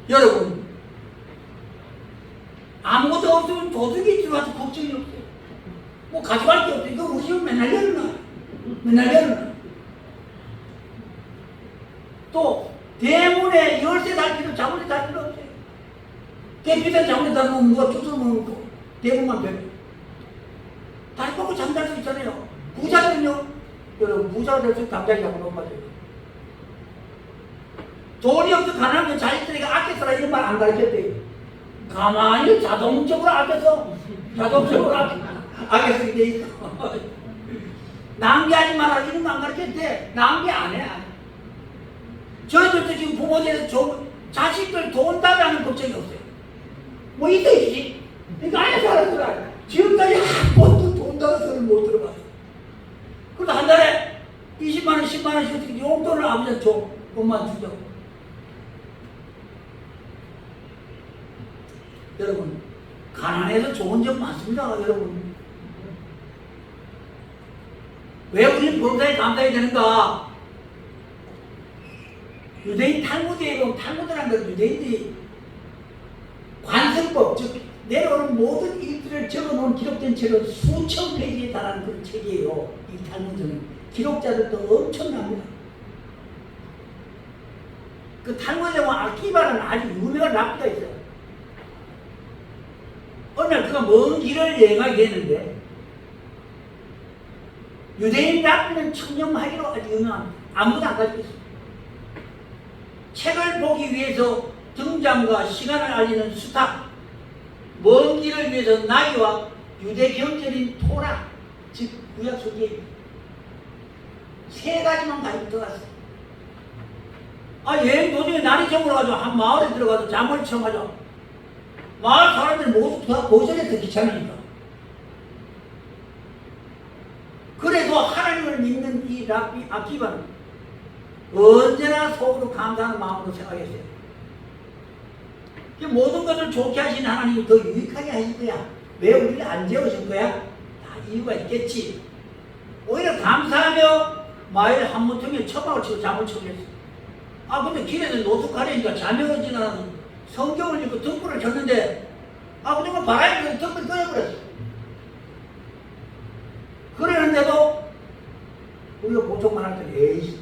Speaker 1: 여러분 아무것도 없으면 도둑이 들어와서 걱정이 없어요. 뭐 가져갈 게 없어요. 이거 무시하면 맨날 열어놔. 맨날 열어놔. 또 대문에 열쇠 달 필요 자물쇠 달 필요 없어요. 비싼 자물쇠 달면 누가 주워 먹는 거 대문만 배워. 다리 뻗고 잠잘 수 있잖아요. 부자들은요. 여러분 부자가 될 수 있는 담장이 자꾸 못 맞아요. 돈이 없어 가난한 자식들에게 아껴 써라 이런 말 안 가르쳤대요. 가만히 자동적으로 아껴서 아껴 쓰게 돼 있어. 낭비하지 마라 이런 거 안 가르쳤대. 낭비 안 해. 저희들도 지금 부모님에서 자식들 돈 달라는 걱정이 없어요. 뭐 있어야지. 그러니까 안에 살았더라. 지금까지 한 번도 돈 달라는 소리를 못 들어봤어. 그래도 한 달에 20만원, 10만원씩 어떻게 용돈을 아버지한테 줘. 돈만 주자고. 여러분, 가난해서 좋은 점 많습니다, 여러분. 왜 우리는 범사에 감사해야 되는가? 유대인 탈무드에 보면 탈무드라는 건 유대인들이 관습법, 즉 내려오는 모든 일들을 적어놓은 기록된 책은 수천 페이지에 달하는 그런 책이에요. 이 탈무드는 기록자들도 엄청납니다. 그 탈무드에 보면 아키바라는 아주 유명한 랍비가 있어요. 어느 날 그가 먼 길을 여행하게 되는데 유대인 랍비는 청렴하기로 아주 유명합니다. 아무도 안 가지고 있어요. 책을 보기 위해서 등잔과 시간을 알리는 수탁, 먼 길을 위해서 나귀와 유대 경전인 토라, 즉 구약 소개입니다. 세 가지만 가지고 들어갔어요. 여행 도중에 날이 저물어가지고 한 마을에 들어가서 잠을 청하죠. 마을 사람들이 모두 다 고전해서 귀찮으니까. 그래도 하나님을 믿는 이 랍비 아키바는 언제나 속으로 감사하는 마음으로 생각했어요. 모든 것을 좋게 하신 하나님이 더 유익하게 하실 거야. 왜 우리를 안 재우실 거야? 다 이유가 있겠지. 오히려 감사하며 마을 한 모퉁이에 처박을 치고 잠을 청했어요. 근데 길에서 노숙하려니까 잠이 오지는 않아서 성경을 읽고 등불을 켰는데 그러면 바람이 불어서 등불이 꺼져버렸어. 그랬는데도 우리가 보통만 할 때 에이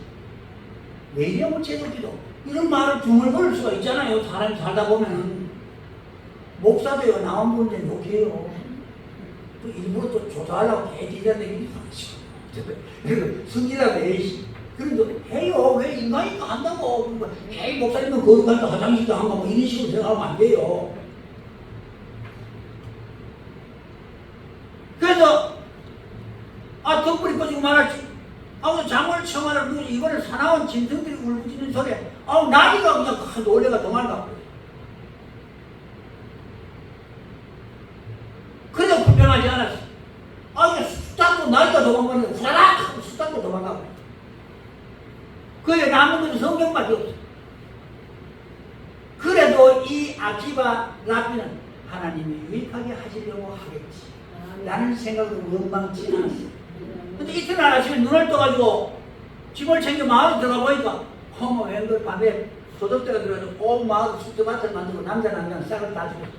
Speaker 1: 왜 이러면 제도기도 이런 말을 중얼거릴 수가 있잖아요. 사람이 살다 보면 목사도요 나온 분들 욕해요. 또 일부러 또 조사하려고 개기자는 얘기 그래서 승리라고 에이씨 그런데 해요. 왜 인간이니까 한다고. 에이 목사님은 거룩하니까 화장실도 안 가고 이런 식으로 생각하면 안 돼요. 그래서 등불이 꺼지고 말았지. 잠을 청하는 누구지 이거를 사나운 짐승들이 울부짖는 소리에 나귀가 그냥 놀래가 도망가. 그래도 불편하지 않았어. 이게 수단도 나귀가 도망가는데 후라락 하고 수단도 도망가고. 그에 남은 것은 성경밖에 없어. 그래도 이 아키바 랍비는 하나님이 유익하게 하시려고 하겠지 라는 생각으로 원망치 않았어. 근데 이튿날 아침에 눈을 떠가지고 집을 챙겨 마을에 들어가 보니까 웬걸 밤에 소독대가 들어가서 온 마을 숙제밭을 만들고 남자 싹을 다 죽였어.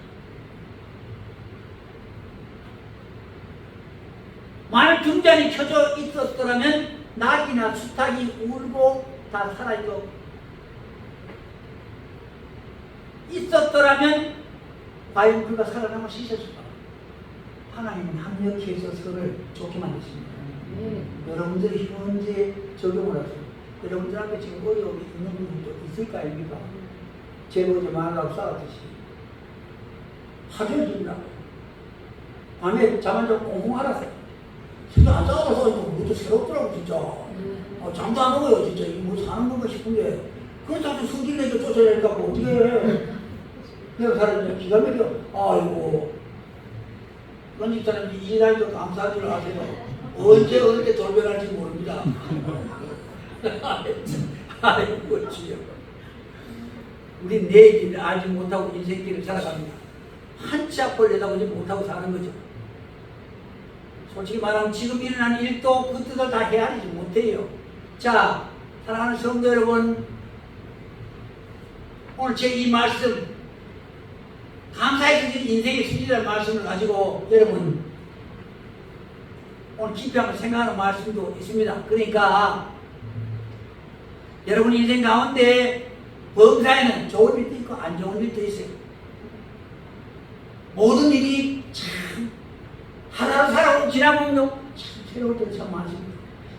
Speaker 1: 만약 등잔이 켜져 있었더라면 낙이나 수탉이 울고 다 살아있고 있었더라면 과연 그가 살아남을 수 있었을까? 하나님은 합력해서 서를 좋게 만드십니다. 여러분들이 현재 적용을 하세요. 여러분들 앞에 지금 어려움이 있는 분들도 있을 거 아닙니까? 제보지 말라고 싸웠듯이 하루에 준다고 밤에 잠 안 자고 꽁꽁 앓았어요. 진짜 안 싸워서 뭐도 새롭더라고 진짜. 잠도 안 먹어요 진짜. 이거 뭐 사는 건가 싶은데 그렇다고 성질 내게 쫓아야 될까 뭐 어떻게 해. 내가 사람이 기가 막혀. 아이고 그런 집사람이 일하니까 감사한 줄 아세요. 언제 어느 때 돌변할지 모릅니다. 아이고 주여. 우리 내일을 알지 못하고 인생길을 살아갑니다. 한치 앞을 내다보지 못하고 사는 거죠. 솔직히 말하면 지금 일어나는 일도 그 뜻을 다 헤아리지 못해요. 자, 사랑하는 성도 여러분, 오늘 제 이 말씀 감사의 수질, 인생의 수질이라는 말씀을 가지고 여러분 오늘 깊이 한번 생각하는 말씀도 있습니다. 그러니까 여러분 인생 가운데 범사에는 좋은 일도 있고 안 좋은 일도 있어요. 모든 일이 참 하루하루 살아오고 지나보면 참 새로울 때도 참 많습니다.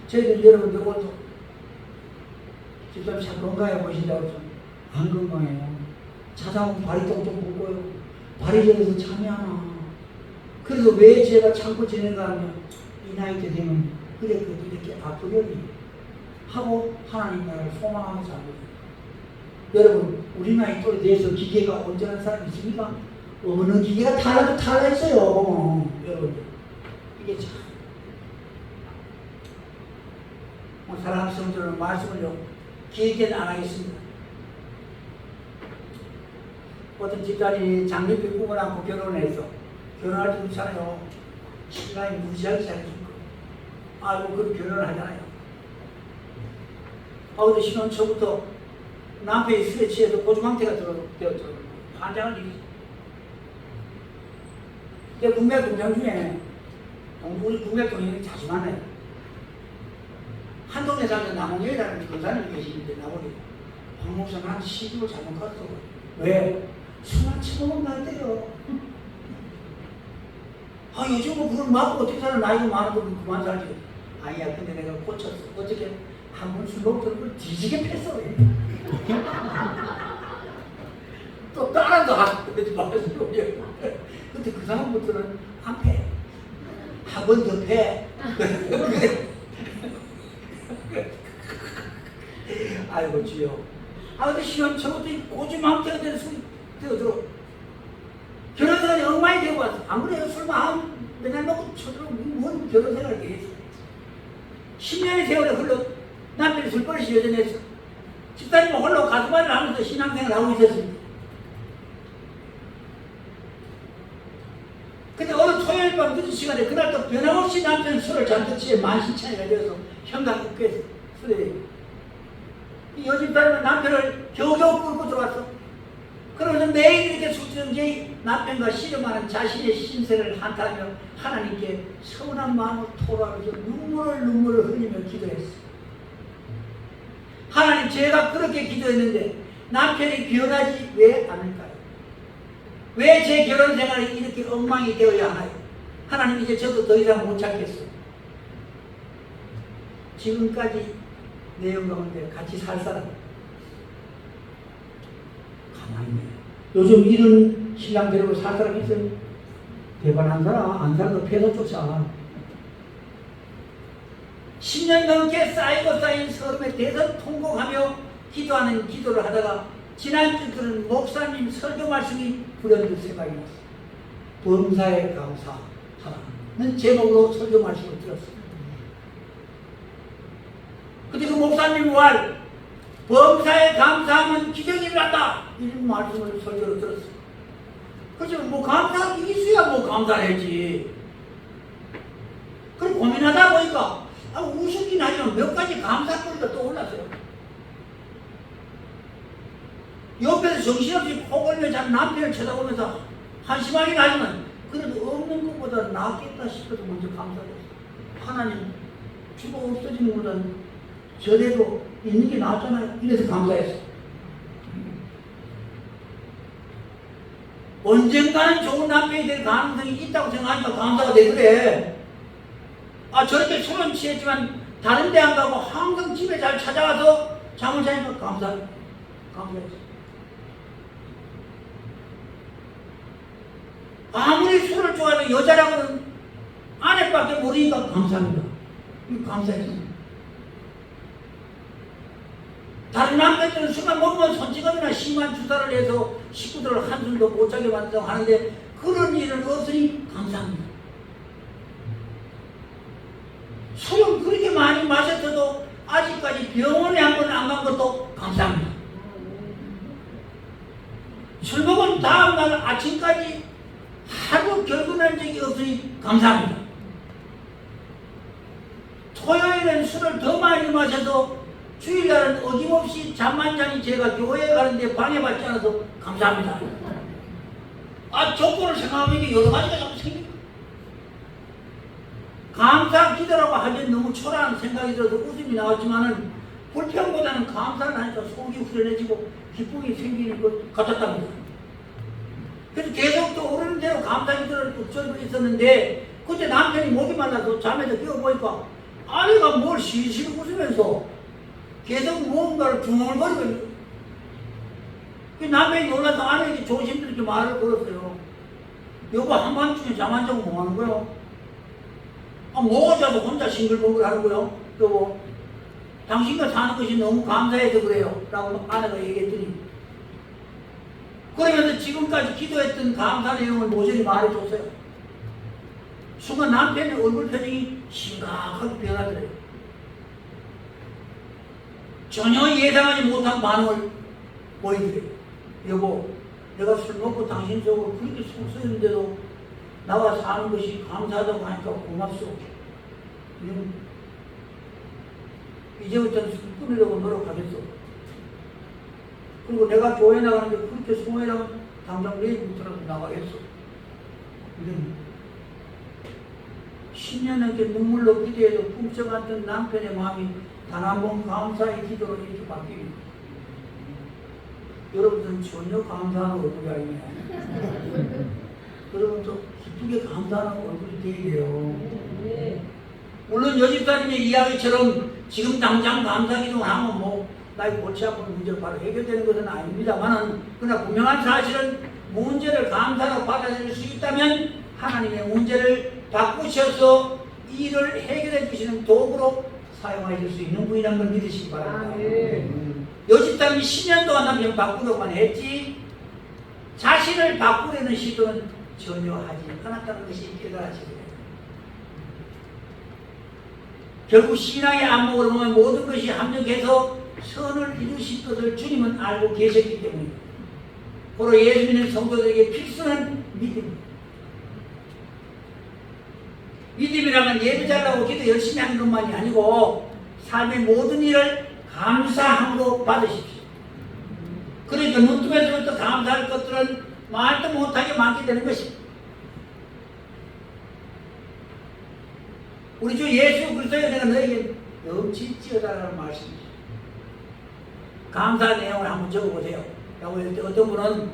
Speaker 1: 저희들 여러분들 오늘도 집사님 참 건강해 보신다고 해서 안 건강해요. 찾아오면 발이 똥똥 붓고요. 발이 저려서 잠이 안 와. 그래서 왜 제가 참고 지내는가 하면 이 나이 때 되면 그래 이렇게 아프려니 하고 하나님 나라를 소망하면서 합니다. 여러분 우리 나이 또래 대해서 기계가 온전한 사람 있습니까? 어느 기계가 타라도 탈라했어요. 여러분들 이게 참 사랑하는 성도는 말씀을 좀 길게는 안 하겠습니다. 어떤 집사람이 장밋빛 꿈을 안고 결혼해서 결혼할 때 그렇잖아요. 신랑이 무지하게 잘해준 거. 아이고 그렇게 결혼을 하잖아요. 근데 신혼 초부터 남편이 술에 취해서 고주망태가 되었죠. 환장을 일이죠. 근데 국내 동장 중에 우리 국내 동장이 자주 만나요. 한 동네 사는 남홍열이라는 권사님이 계시는데 나보니 황 목사 나한테 시집을 잘못 갔어. 왜? 술만 처먹으면 날때요. 요즘 뭐 그걸 맞고 어떻게 살아. 나이가 많아도 그만 살지. 아니야 근데 내가 고쳤어. 어저께 한 번 술 먹고 그걸 뒤지게 팼어. 또 다른 거 그러지 마시고. 근데 그 사람부터는 안 패. 한 번 더 패. 아이고 주여. 근데 시험 저것도 고지망태가 되는 술이 되어들어. 결혼생활이 엉망이 되고 왔어. 안 그래요? 술만 맨날 먹고 쳐들어오면 뭔 결혼생활을 되겠어. 10년의 세월에 흘러 남편이 술버릇이 여전했어. 집사님은 홀로 가수발을 하면서 신앙생활을 하고 있었습니다. 근데 어느 토요일 밤 늦은 시간에 그날 또 변함없이 남편은 술을 잔뜩 취해 만신창이가 되어서 현관국교에서 술에 이 여집사람은 남편을 겨우겨우 끌고 들어왔어. 그러면서 매일 이렇게 술주정지 남편과 씨름하는 자신의 신세를 한탄하며 하나님께 서운한 마음을 토로하면서 눈물을 흘리며 기도했어. 하나님 제가 그렇게 기도했는데 남편이 변하지 왜 않을까요? 왜 제 결혼 생활이 이렇게 엉망이 되어야 하나요? 하나님 이제 저도 더 이상 못 참겠어. 지금까지 내 영광인데 같이 살 사람 가만히 있네. 요즘 이런 신랑 데리고 살 사람 있어요? 대반 한 사람, 안 살아도 패도 쫓아. 10년 넘게 쌓이고 쌓인 서름에 대선 통곡하며 기도하는 기도를 하다가 지난주 들은 목사님 설교 말씀이 불현듯 생각이 났어요. 범사에 감사하라는 제목으로 설교 말씀을 들었습니다. 근데 그 목사님 말 범사에 감사하면 기적이 일어난다 이런 말씀을 설교로 들었어요. 그렇죠. 뭐 감사할 게 있어야 뭐 감사해야지. 그럼 고민하다 보니까 우습긴 하지만 몇 가지 감사거리가 떠올랐어요. 옆에서 정신없이 코 걸며 잔 남편을 쳐다보면서 한심하긴 하지만 그래도 없는 것보다 낫겠다 싶어서 먼저 감사했어요. 하나님 죽어 없어지는 것보다는 저래도 있는 게 낫잖아요. 이래서 감사했어. 언젠가는 좋은 남편이 될 가능성이 있다고 생각하니까 감사가 돼 그래. 아 저렇게 술은 취했지만 다른 데 안 가고 항상 집에 잘 찾아와서 잠을 자니까 감사했어. 아무리 술을 좋아하는 여자라고는 아내밖에 모르니까 감사합니다. 감사했어. 다른 남편들은 술만 먹으면 손찌검이나 심한 주사를 해서 식구들을 한숨도 못 자게 만든다고 하는데 그런 일은 없으니 감사합니다. 술은 그렇게 많이 마셨어도 아직까지 병원에 한 번 안 간 것도 감사합니다. 술 먹은 다음날 아침까지 하루 결근한 적이 없으니 감사합니다. 토요일엔 술을 더 많이 마셔서 주일날은 어김없이 잠만 자니 제가 교회에 가는데 방해받지 않아서 감사합니다. 아 조건을 생각하면 여러 가지가 자꾸 생깁니다. 감사 기도라고 하면 너무 초라한 생각이 들어서 웃음이 나왔지만은 불평보다는 감사를 하니까 속이 후련해지고 기쁨이 생기는 것 같았답니다. 그래서 계속 또 오르는 대로 감사 기도를 읊조리고 있었는데 그때 남편이 목이 말라서 잠에서 깨어보니까 아내가 뭘 실실 웃으면서 계속 무언가를 중얼거리고 남편이 놀라서 아내에게 조심스럽게 말을 걸었어요. 여보 한밤중에 잠 안 자고 뭐 하는 거야? 아, 뭐가 자도 혼자 싱글벙글 하는 거요? 여보 당신과 사는 것이 너무 감사해서 그래요 라고 아내가 얘기했더니 그러면서 지금까지 기도했던 감사 내용을 모조리 말해줬어요. 순간 남편의 얼굴 표정이 심각하게 변하더래요. 전혀 예상하지 못한 반응을 보이더래요. 여보 내가 술 먹고 당신 속으로 그렇게 속 쏘였는데도 나와 사는 것이 감사하다고 하니까 고맙소. 이제부터는 술 끊으려고 노력하겠소. 그리고 내가 교회 나가는데 그렇게 소외라면 당장 내일부터라도 나가겠소. 10년 넘게 눈물로 기도해도 꿈쩍았던 남편의 마음이 단 한 번 감사의 기도로 이렇게 바뀝니다. 여러분들은 전혀 감사하는 얼굴이 아니에요. 여러분도 기쁘게 감사하는 얼굴이 되어야 돼요. 물론 여집사님의 이야기처럼 지금 당장 감사 기도를 하면 뭐 나의 골치 아픈 문제가 바로 해결되는 것은 아닙니다만은 그러나 분명한 사실은 문제를 감사로 받아들일 수 있다면 하나님의 문제를 바꾸셔서 이를 해결해 주시는 도구로 사용하실 수 있는 분이라는 걸 믿으시기 바랍니다. 여집사님이 10년 동안 남편 바꾸려고만 했지 자신을 바꾸려는 시도는 전혀 하지 않았다는 것이 깨달아지고요. 결국 신앙의 안목으로 보면 모든 것이 합력해서 선을 이루실 것을 주님은 알고 계셨기 때문입니다. 바로 예수 믿는 성도들에게 필수는 믿음입니다. 믿음이라면 예배 잘하고 기도 열심히 하는 것만이 아니고 삶의 모든 일을 감사함으로 받으십시오. 그러니까 눈뜨면서부터 감사할 것들은 말도 못하게 많게 되는 것입니다. 우리 주 예수 그리스도의 내가 너에게 넘치지어다라는 말씀입니다. 감사 내용을 한번 적어보세요. 라고 할 때 어떤 분은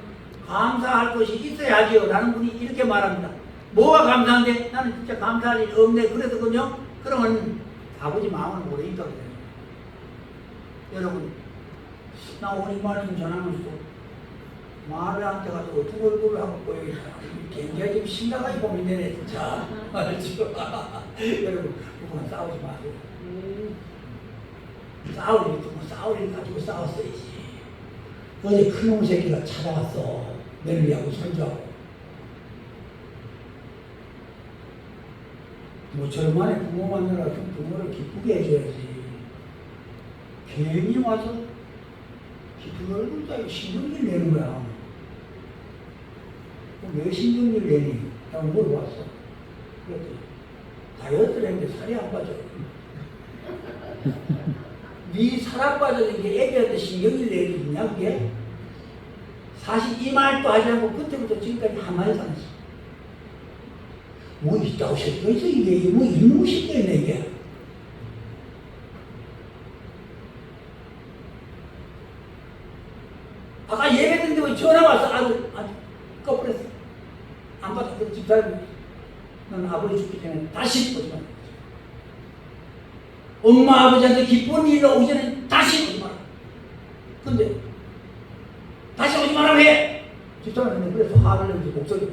Speaker 1: 감사할 것이 있어야지요 라는 분이 이렇게 말합니다. 뭐가 감사한데 나는 진짜 감사할 일이 없네 그래도군요. 그러면 아버지 마음을 모르니까 그래요. 여러분 나 오늘 말씀 전하면서 마을한테 가서 어떤 얼굴을 하고 보여야겠다. 굉장히 좀 심각하게 보면 되네 진짜. 알죠? 여러분 그만 싸우지 마세요. 싸울 일 두고 싸울 일 가지고 싸웠어야지. 어제 큰놈 새끼가 찾아왔어. 며느리하고 손주하고. 뭐 저만의 부모 만나라 좀 부모를 기쁘게 해줘야지. 괜히 와서 기쁜 얼굴 따위 신경질 내는 거야. 왜 신경질 내니? 라고 물어봤어. 그랬더니 다이어트를 했는데 살이 안 빠져. 네 살 안 빠져는 게 애기한테 신경질 내는 게 있냐 그게? 사실 이 말도 하지 않고 그때부터 지금까지 한마디 안 했어. 뭐 있다고 싶어 있어 이게 뭐 이놈의 새끼 있네 이게. 아까 예배 드는데 전화 와서 아주 꺼버렸어. 안 받아. 그 집사람이 너는 아버지 죽기 전에 다시 오지 마라. 엄마 아버지한테 기쁜 일로 오기 전에 다시 오지 마라. 근데 다시 오지 마라 왜? 집사람이 그래서 화를 내면서 목소리.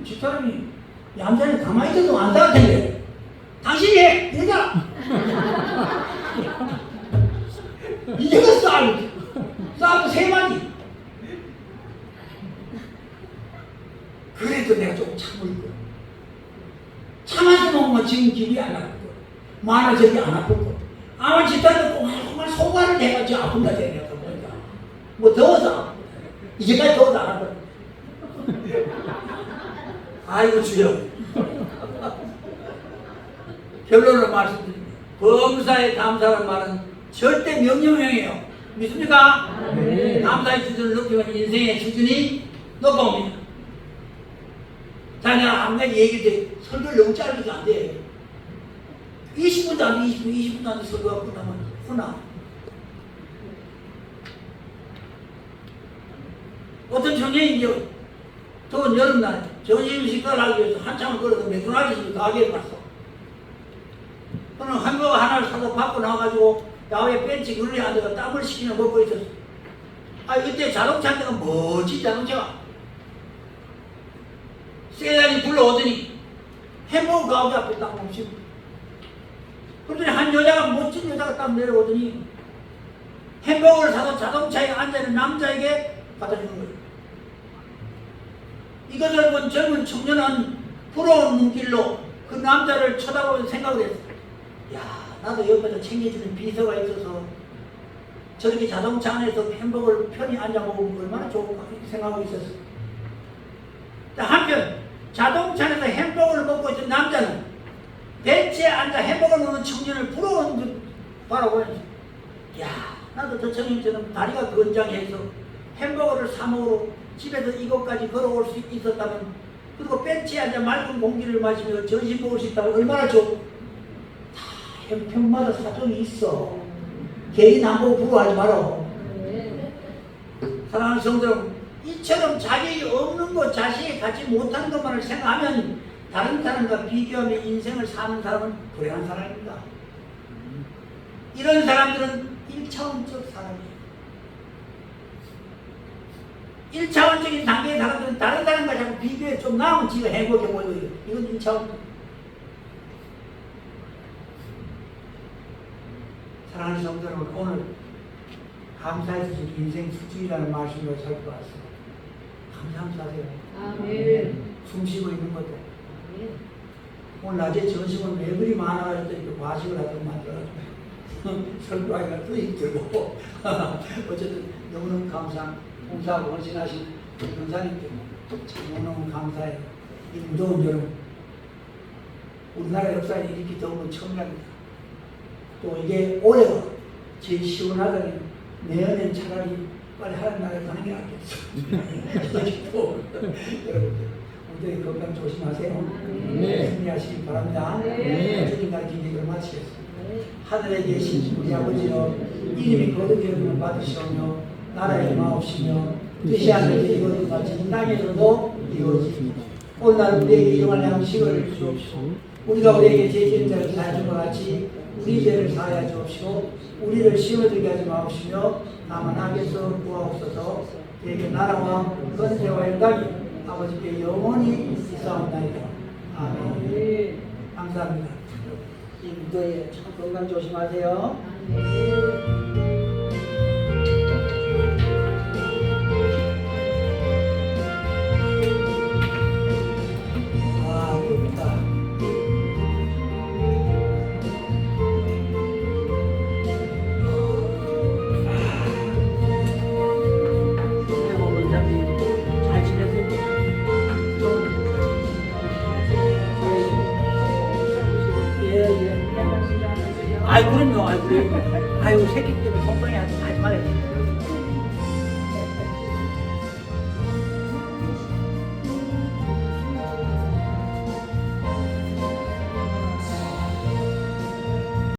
Speaker 1: 집사람이 얌전히 가만히 있어도 안 닿을 텐데 당신이 해! 이러잖아. 이제가 싸움도 세 마디. 그래도 내가 조금 참을 거야. 참아서 먹으면 지금 기분이 안 나쁠 거야. 많아졌기 안 아플 거야. 아마 집사람은 정말 소화를 내가 지금 아픈다 생각해 보니까 뭐 더워서 아프다. 이제까지 더워서 안 아프다. 아이고 주여. 결론으로 말씀드립니다. 범사에 감사하는 말은 절대 명령형이에요. 믿습니까? 네. 감사의 수준을 높이면 인생의 수준이 높아옵니다. 자, 내가 한 가지 얘기를 설교를 너무 짧게 안 돼. 20분도 안 돼, 20분도 안 돼, 설교가 끝나면 혼나. 어떤 청년이 이제 더운 여름날 점심식사를 하기 위해서 한참을 걸어서 맥도날드에서 가게에 갔어. 그럼 햄버거 하나를 사서 받고 나와가지고 야외 벤치 그늘에 앉아서 땀을 식히며 먹고 있었어. 아, 이때 자동차인데가 뭐지 자동차가? 세단이 불러오더니 햄버거 가게 앞에 딱 멈추고 그러더니 한 여자가 멋진 여자가 딱 내려오더니 햄버거를 사서 자동차에 앉아있는 남자에게 갖다 주는 거예요. 이것을 본 젊은 청년은 부러운 눈길로 그 남자를 쳐다보면서 생각을 했어. 야, 나도 옆에서 챙겨주는 비서가 있어서 저렇게 자동차 안에서 햄버거를 편히 앉아 먹으면 얼마나 좋을까 이렇게 생각하고 있었어. 한편 자동차 안에서 햄버거를 먹고 있던 남자는 벤치에 앉아 햄버거를 먹는 청년을 부러운 듯 바라보면서 야, 나도 저 청년처럼 다리가 건장해서 햄버거를 사 먹으러 집에서 이곳까지 걸어올 수 있었다면 그리고 벤치에 앉아 맑은 공기를 마시며 점심 먹을 수 있다면 얼마나 좋고 다 형편마다 사정이 있어. 개인 안 보고 부러워하지 마라. 사랑하는 성도 이처럼 자격이 없는 것, 자신이 갖지 못하는 것만을 생각하면 다른 사람과 비교하며 인생을 사는 사람은 불행한 사람입니다. 이런 사람들은 1차원적 사람이에요. 1차원적인 단계의 사람들은 다른 사람과 자꾸 비교해 좀 나으면 지가 행복해 보여요. 이건 1차원. 사랑하는 성도 여러분, 오늘 감사해서 인생 수준이라는 말씀으로 살펴봤습니다. 감사하세요. 아멘. 숨 쉬고 있는 것도. 아멘. 오늘 낮에 점심은 왜 그리 많아가지고 이렇게 과식을 하도록 만들어가지고 설교하기가 또 힘들고 어쨌든 너무너무 감사합니다. 봉사하고 헌신하신 권사님께 너무너무 감사해요. 이 무더운 여름 우리나라 역사에 이렇게 더운 건 처음입니다. 또 이게 올해가 제일 시원하다니 내년엔 차라리 빨리 하는 날에 가는 게 낫겠어. 여러분들 모두 건강 조심하세요. 네. 승리하시기 바랍니다. 네. 주님과 기대를 마치겠습니다. 네. 하늘에 계신 우리 아버지여 이름이 거듭 여김을 받으시오며 나라에 임하옵시며 뜻이 하늘에서 이루어진 같이 이 땅에서도 이루어집니다. 오늘 우리에게 일용할 양식을 주옵시고 우리가 우리에게 죄지은 자를 사하는 것 같이 우리 죄를 사하여 주옵시고 우리를 시험에 들게 하지 마옵시며 다만 악에서 구하옵소서. 우리에게 나라와 권세와 영광이 아버지께 영원히 있사옵나이다. 아멘. 감사합니다. 이 무더위에 참 건강 조심하세요. 아이 그럼요. 아이 새끼 때문에 건강에 하지 말아요.